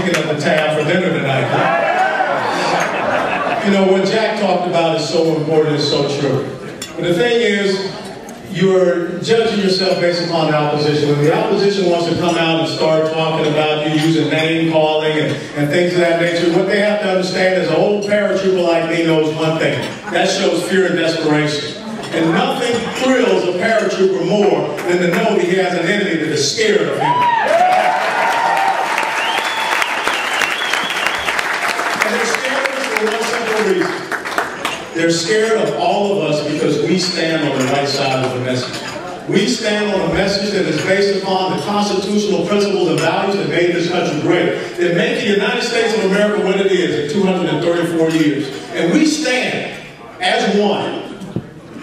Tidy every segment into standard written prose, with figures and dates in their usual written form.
picking up the tab for dinner tonight. You know, what Jack talked about is so important, it's so true. But the thing is, you're judging yourself based upon the opposition. When the opposition wants to come out and start talking about you using name calling and things of that nature, what they have to understand is an old paratrooper like me knows one thing. That shows fear and desperation. And nothing thrills a paratrooper more than to know that he has an enemy that is scared of him. And they're scared of us for one simple reason. They're scared of all of us because we stand on the right side of the message. We stand on a message that is based upon the constitutional principles and values that made this country great, that make the United States of America what it is in 234 years. And we stand as one,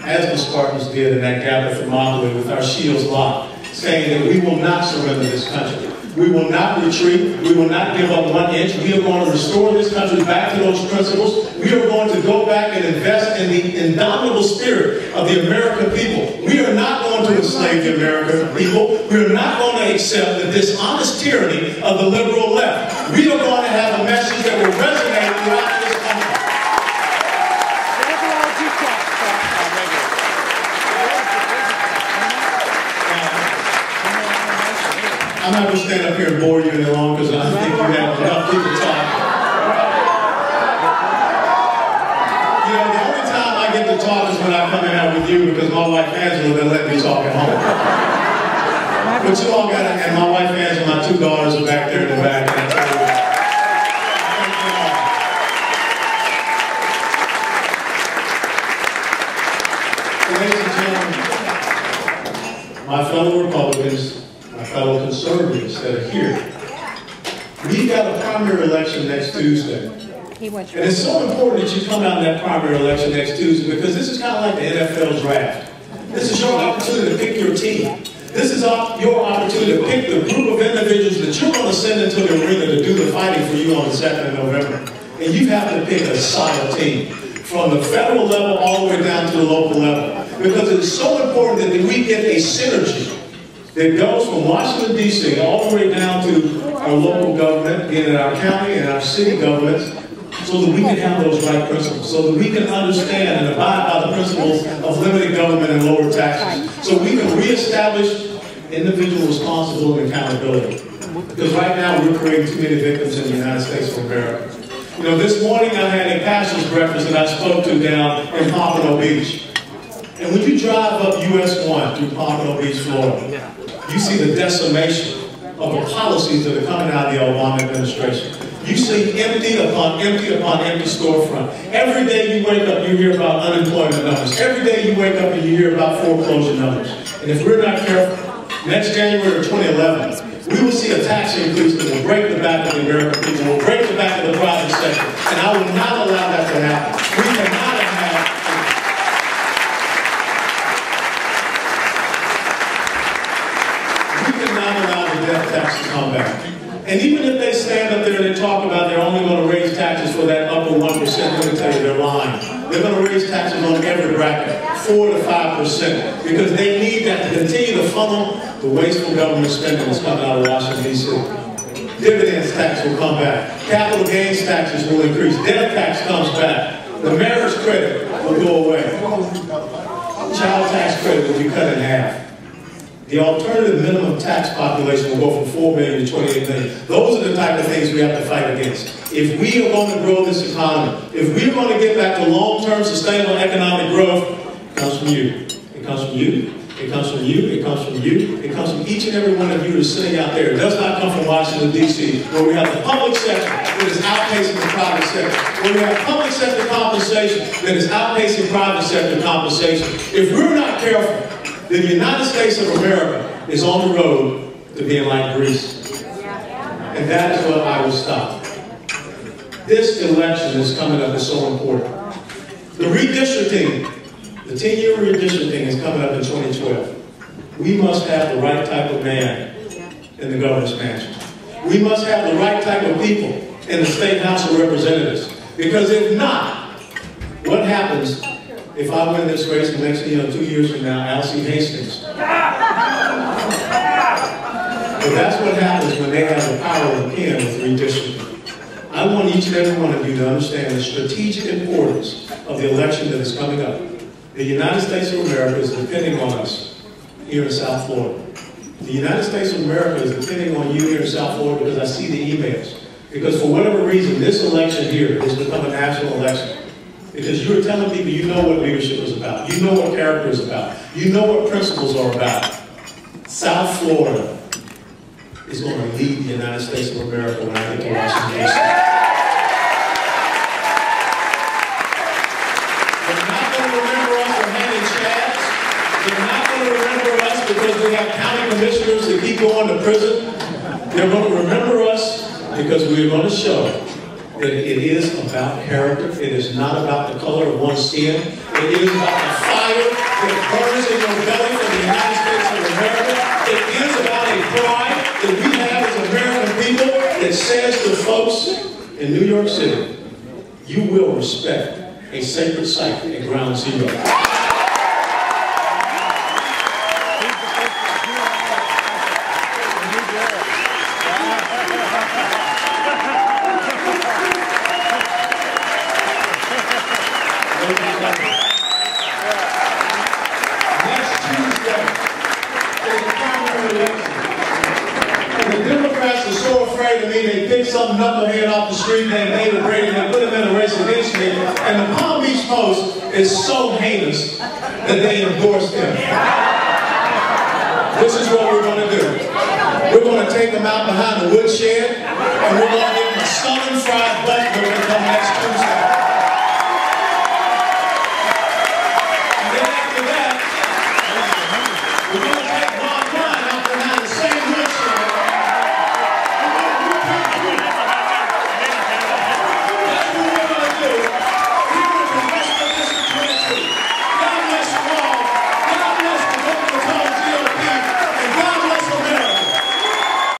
as the Spartans did in that Gala Thermopylae with our shields locked, saying that we will not surrender this country. We will not retreat. We will not give up 1 inch. We are going to restore this country back to those principles. We are going to go back and invest in the indomitable spirit of the American people. We are not going to enslave the American people. We are not going to accept the dishonest tyranny of the liberal left. We are going to have a message that will resonate throughout this country. I'm not going to stand up here and bore you any longer because I think you have enough people talking. You know, the only time I get to talk is when I come in out with you because my wife Angela doesn't let me talk at home. But you all got it, and my wife Angela, my 2 daughters are back there in the back. And I tell you, ladies and gentlemen, my fellow Republicans, my fellow conservatives that are here, we've got a primary election next Tuesday. And it's so important that you come out in that primary election next Tuesday because this is kind of like the NFL draft. This is your opportunity to pick your team. This is your opportunity to pick the group of individuals that you're going to send into the arena to do the fighting for you on the 2nd of November. And you have to pick a solid team from the federal level all the way down to the local level. Because it's so important that we get a synergy that goes from Washington, D.C. all the way down to our local government, again in our county and our city governments, so that we can have those right principles, so that we can understand and abide by the principles of limited government and lower taxes, so we can reestablish individual responsibility and accountability. Because right now we're creating too many victims in the United States of America. You know, this morning I had a pastor's breakfast that I spoke to down in Pompano Beach. And when you drive up US 1 through Pompano Beach, Florida, you see the decimation of the policies that are coming out of the Obama administration. You see empty upon empty upon empty storefront. Every day you wake up, you hear about unemployment numbers. Every day you wake up and you hear about foreclosure numbers. And if we're not careful, next January of 2011, we will see a tax increase that will break the back of the American people, will break the back of the private sector. And I will not allow that to happen. We cannot have death tax to come back. And even if they stand up there and they talk about they're only going to raise taxes for that upper 1%, let me tell you, they're lying. They're going to raise taxes on every bracket, 4 to 5%, because they need that to continue to funnel the wasteful government spending that's coming out of Washington, D.C. Dividends tax will come back. Capital gains taxes will increase. Death tax comes back. The marriage credit will go away. Child tax credit will be cut in half. The alternative minimum tax population will go from 4 million to 28 million. Those are the type of things we have to fight against. If we are going to grow this economy, if we're going to get back to long-term sustainable economic growth, it comes from you. It comes from you. It comes from you. It comes from you. It comes from each and every one of you who are sitting out there. It does not come from Washington, D.C., where we have the public sector that is outpacing the private sector, where we have public sector compensation that is outpacing private sector compensation. If we're not careful, the United States of America is on the road to being like Greece. And that is what I will stop. This election is coming up is so important. The redistricting, the 10-year redistricting is coming up in 2012. We must have the right type of man in the governor's mansion. We must have the right type of people in the State House of Representatives. Because if not, what happens if I win this race the next, 2 years from now, Alcee Hastings But that's what happens when they have the power of the pen with redistricting. I want each and every one of you to understand the strategic importance of the election that is coming up. The United States of America is depending on us here in South Florida. The United States of America is depending on you here in South Florida because I see the emails. Because for whatever reason, this election here has become a national election. Because you're telling people you know what leadership is about. You know what character is about. You know what principles are about. South Florida is going to lead the United States of America when I get to Washington, D.C. They're not going to remember us for handing chads. They're not going to remember us because we have county commissioners that keep going to prison. They're going to remember us because we're going to show that it is about character. It is not about the color of one's skin. It is about the fire that burns in your belly for the United States of America. It is about a pride that we have as American people that says to folks in New York City, you will respect a sacred site at Ground Zero. They picked some knucklehead off the street named David Brady and they put him in a race against me. And the Palm Beach Post is so heinous that they endorsed him. This is what we're going to do. We're going to take them out behind the woodshed and we're going to give them a Southern fried butt when they come next Tuesday.